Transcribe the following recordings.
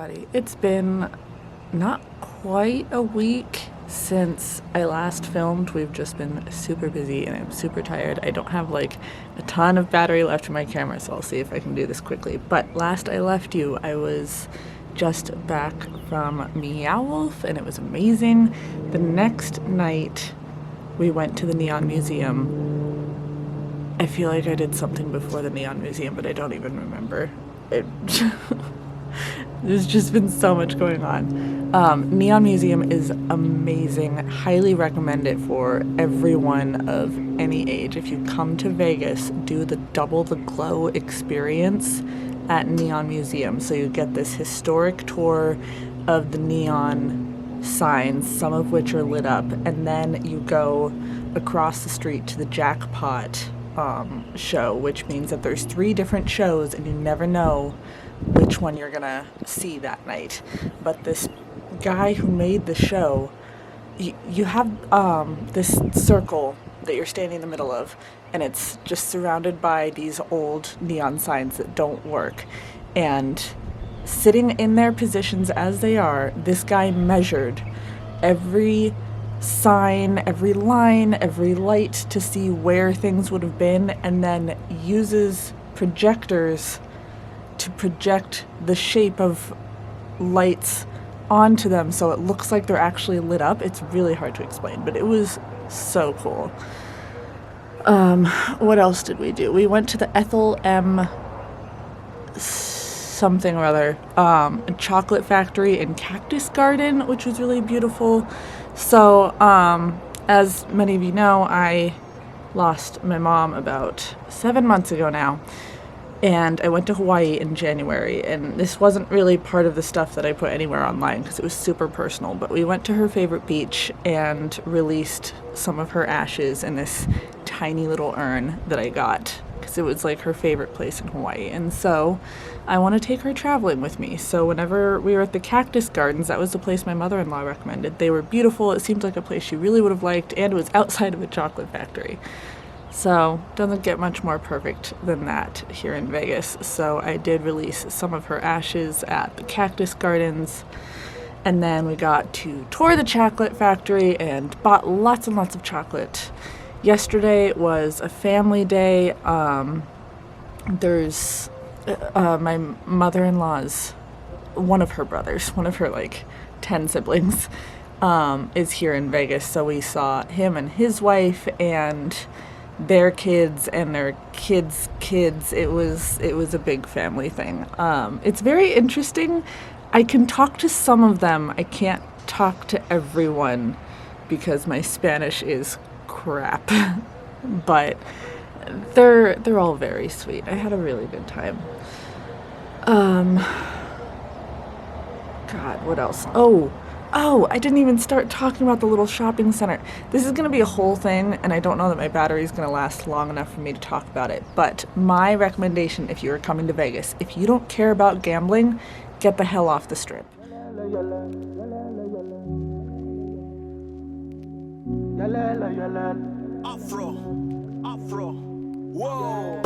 everybody. It's been not quite a week since I last filmed. We've just been super busy and I'm super tired. I don't have like a ton of battery left in my camera, so I'll see if I can do this quickly. But last I left you, I was just back from Meow Wolf and it was amazing. The next night we went to the Neon Museum. I feel like I did something before the Neon Museum, but I don't even remember. There's just been so much going on. Neon Museum is amazing. Highly recommend it for everyone of any age. If you come to Vegas, do the Double the Glow experience at Neon Museum. So you get this historic tour of the neon signs, some of which are lit up, and then you go across the street to the Jackpot show, which means that there's 3 different shows and you never know which one you're gonna see that night. But this guy who made the show, you have this circle that you're standing in the middle of, and it's just surrounded by these old neon signs that don't work. And sitting in their positions as they are, this guy measured every sign, every line, every light to see where things would have been, and then uses projectors to project the shape of lights onto them so it looks like they're actually lit up. It's really hard to explain, but it was so cool. What else did we do? We went to the Ethel M. something or other, a chocolate factory and cactus garden, which was really beautiful. So, as many of you know, I lost my mom about 7 months ago now, and I went to Hawaii in January, and this wasn't really part of the stuff that I put anywhere online because it was super personal, but we went to her favorite beach and released some of her ashes in this tiny little urn that I got because it was like her favorite place in Hawaii. And so I want to take her traveling with me. So whenever we were at the Cactus Gardens, that was the place my mother-in-law recommended. They were beautiful. It seemed like a place she really would have liked, and it was outside of a chocolate factory. So doesn't get much more perfect than that here in Vegas. So I did release some of her ashes at the Cactus Gardens. And then we got to tour the chocolate factory and bought lots and lots of chocolate. Yesterday was a family day. There's my mother-in-law's, one of her brothers, one of her like 10 siblings, is here in Vegas. So we saw him and his wife and their kids and their kids' kids. It was a big family thing. It's very interesting. I can talk to some of them. I can't talk to everyone because my Spanish is crap, but they're all very sweet. I had a really good time. God, what else? Oh, I didn't even start talking about the little shopping center. This is going to be a whole thing, and I don't know that my battery is going to last long enough for me to talk about it. But my recommendation, if you're coming to Vegas, if you don't care about gambling, get the hell off the Strip. Afro, whoa.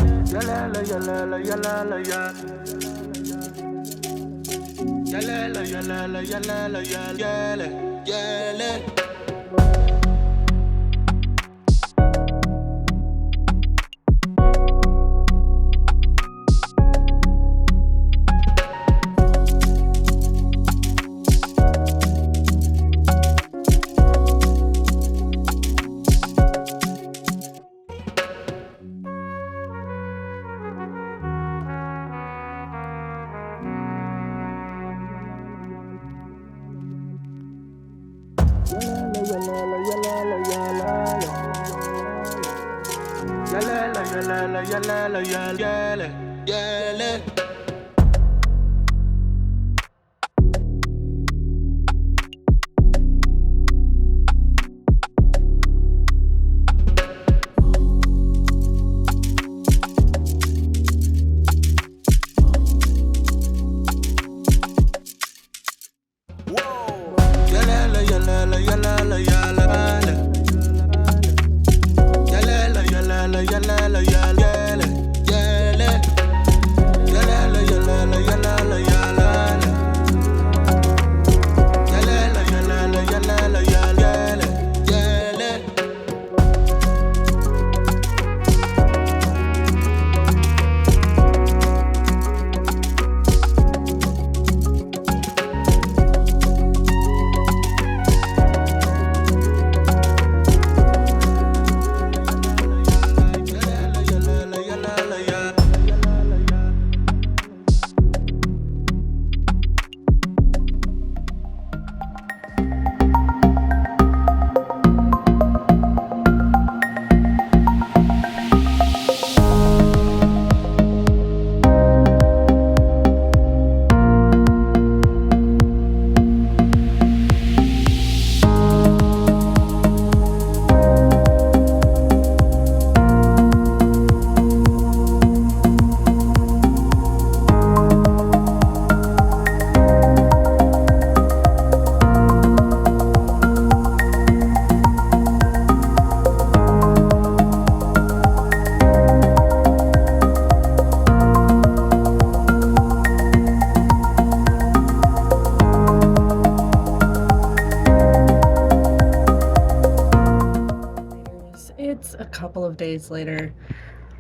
couple of days later,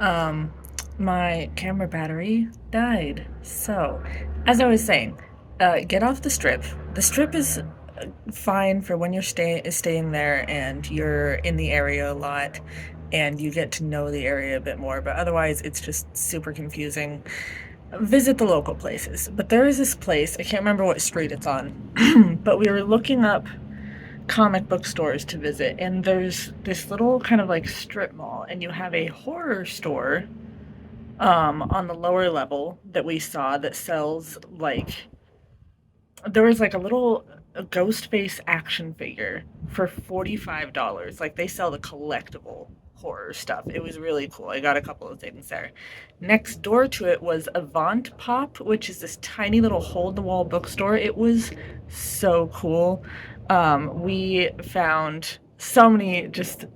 um, my camera battery died. So, as I was saying, get off the strip. The strip is fine for when you're staying there and you're in the area a lot and you get to know the area a bit more, but otherwise it's just super confusing. Visit the local places. But there is this place, I can't remember what street it's on, but we were looking up comic book stores to visit, and there's this little kind of like strip mall, and you have a horror store on the lower level that we saw that sells like there was like a little ghost face action figure for $45. Like they sell the collectible horror stuff. It was really cool. I got a couple of things there. Next door to it was Avant Pop, which is this tiny little hole in the wall bookstore. It was so cool. We found so many just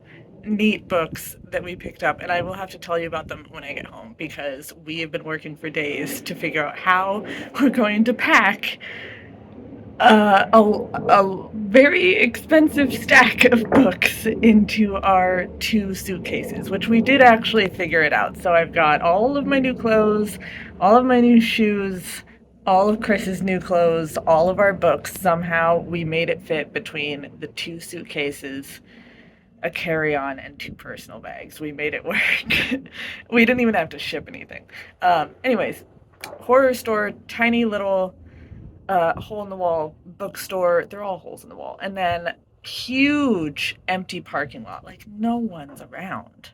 neat books that we picked up, and I will have to tell you about them when I get home because we have been working for days to figure out how we're going to pack a very expensive stack of books into our 2 suitcases, which we did actually figure it out. So I've got all of my new clothes, all of my new shoes, all of Chris's new clothes, all of our books. Somehow we made it fit between the 2 suitcases, a carry-on, and 2 personal bags. We made it work. We didn't even have to ship anything. Anyways, horror store, tiny little hole in the wall bookstore. They're all holes in the wall. And then huge empty parking lot. Like no one's around.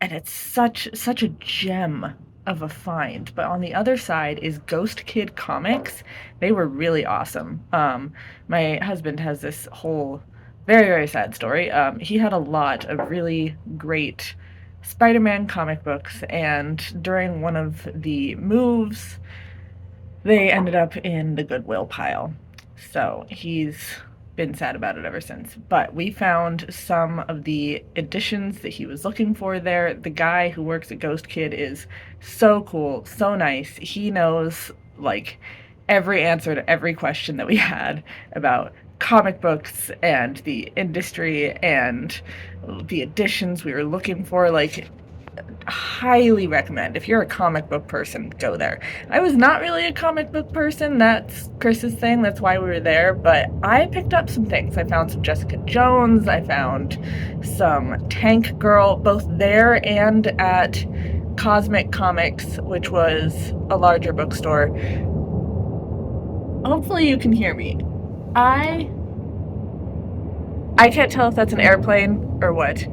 And it's such a gem of a find. But on the other side is Ghost Kid Comics. They were really awesome. My husband has this whole very, very sad story. He had a lot of really great Spider-Man comic books, and during one of the moves, they ended up in the Goodwill pile. So he's been sad about it ever since. But we found some of the editions that he was looking for there. The guy who works at Ghost Kid is so cool, so nice. He knows like every answer to every question that we had about comic books and the industry and the editions we were looking for. Like, highly recommend. If you're a comic book person, go there. I was not really a comic book person. That's Chris's thing. That's why we were there. But I picked up some things. I found some Jessica Jones. I found some Tank Girl, both there and at Cosmic Comics, which was a larger bookstore. Hopefully you can hear me. I can't tell if that's an airplane or what.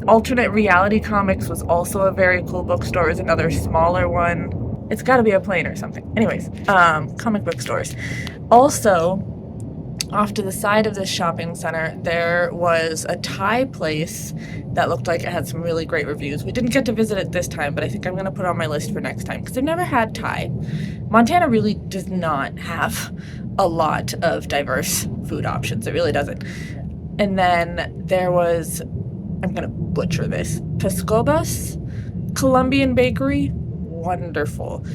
Alternate Reality Comics was also a very cool bookstore. It was another smaller one. It's got to be a plane or something. Anyways, comic book stores. Also, off to the side of this shopping center, there was a Thai place that looked like it had some really great reviews. We didn't get to visit it this time, but I think I'm going to put it on my list for next time because I've never had Thai. Montana really does not have a lot of diverse food options. It really doesn't. And then there was, I'm going to butcher this, Pescobas Colombian Bakery. Wonderful.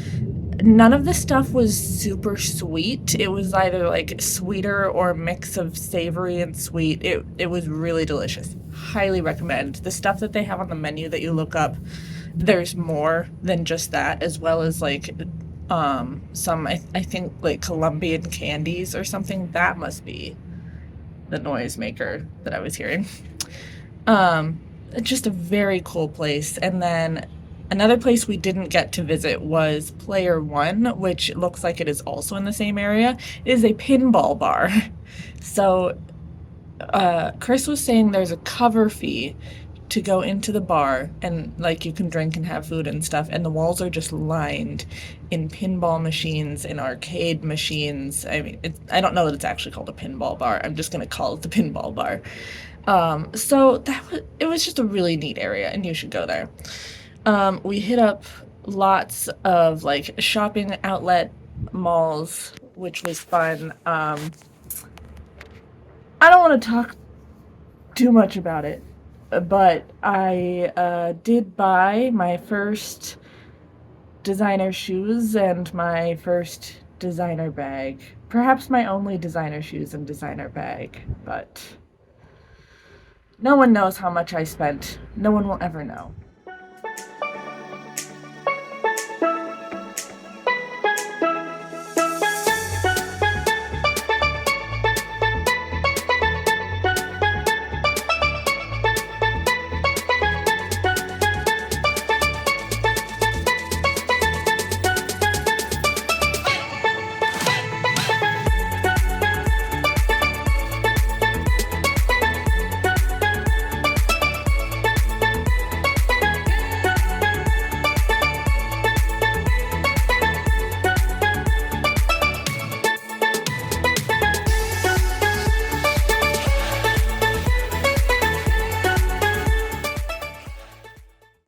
None of the stuff was super sweet. It was either like sweeter or a mix of savory and sweet. It was really delicious. Highly recommend. The stuff that they have on the menu that you look up, there's more than just that, as well as like some I think like Colombian candies or something. That must be the noisemaker that I was hearing. Just a very cool place. And then another place we didn't get to visit was Player One, which looks like it is also in the same area. It is a pinball bar. So Chris was saying there's a cover fee to go into the bar, and like you can drink and have food and stuff, and the walls are just lined in pinball machines and arcade machines. I mean, I don't know that it's actually called a pinball bar. I'm just going to call it the pinball bar. So it was just a really neat area, and you should go there. We hit up lots of like shopping outlet malls, which was fun. I don't want to talk too much about it, but I did buy my first designer shoes and my first designer bag. Perhaps my only designer shoes and designer bag, but No one knows how much I spent. No one will ever know.